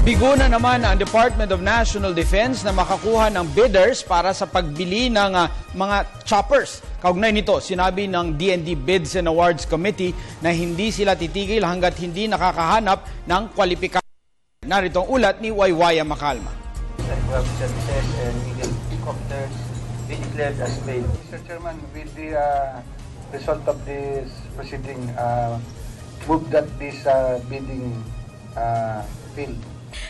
Bigo na naman ang Department of National Defense na makakuha ng bidders para sa pagbili ng mga choppers. Kaugnay nito, sinabi ng DND Bids and Awards Committee na hindi sila titigil hanggat hindi nakakahanap ng kwalifikasyon. Narito ang ulat ni Waywaya Macalma. Services and legal helicopters be declared as paid. Mr. Chairman, with the result of this proceeding, move that this bidding field.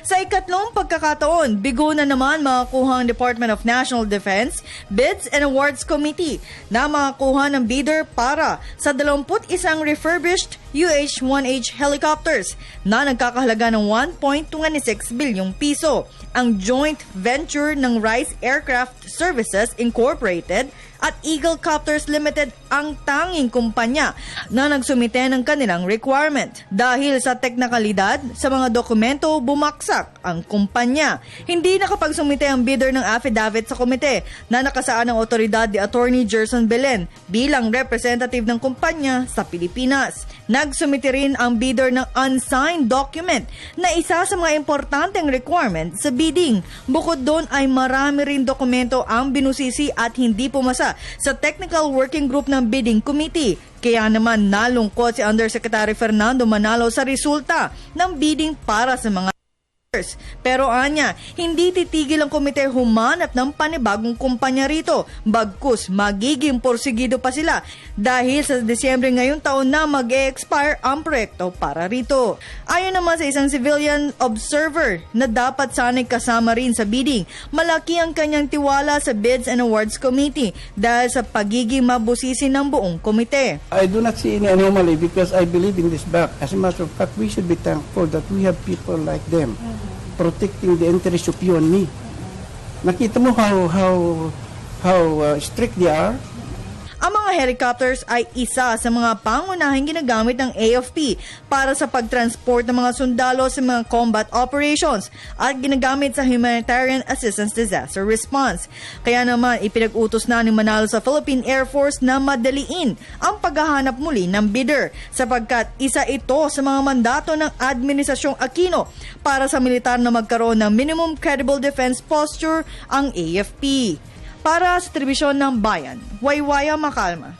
Sa ikatlong pagkakataon, bigo na naman makakuha ang Department of National Defense Bids and Awards Committee na makakuha ng bidder para sa 21 refurbished UH-1H helicopters na nagkakahalaga ng 1.26 bilyong piso. Ang joint venture ng Rice Aircraft Services Incorporated at Eagle Copters Limited ang tanging kumpanya na nagsumite ng kanilang requirement. Dahil sa teknikalidad sa mga dokumento, bumaksak ang kumpanya. Hindi nakapagsumite ang bidder ng affidavit sa komite na nakasaan ng otoridad ni Attorney Gerson Belen bilang representative ng kumpanya sa Pilipinas. Nagsumite rin ang bidder ng unsigned document na isa sa mga importanteng requirement sa bidding. Bukod doon ay marami rin dokumento ang binusisi at hindi pumasa sa Technical Working Group ng Bidding Committee. Kaya naman nalungkot si Undersecretary Fernando Manalo sa resulta ng bidding para sa mga pero anya, hindi titigil ang komite humanap ng panibagong kumpanya rito. Bagkus, magiging porsigido pa sila dahil sa Desyembre ngayong taon na mag-e-expire ang proyekto para rito. Ayon naman sa isang civilian observer na dapat sana'y kasama rin sa bidding, malaki ang kanyang tiwala sa Bids and Awards Committee dahil sa pagiging mabusisi ng buong komite. I do not see any anomaly because I believe in this back. As a matter of fact, we should be thankful that we have people like them protecting the interests of you and me. Nakita mo how strict they are? Ang mga helicopters ay isa sa mga pangunahing ginagamit ng AFP para sa pagtransport ng mga sundalo sa mga combat operations at ginagamit sa humanitarian assistance disaster response. Kaya naman ipinag-utos na ni Manalo sa Philippine Air Force na madaliin ang paghahanap muli ng bidder sapagkat isa ito sa mga mandato ng Administrasyong Aquino para sa militar na magkaroon ng minimum credible defense posture ang AFP. Para sa Telebisyon ng Bayan, Waywaya Macalma.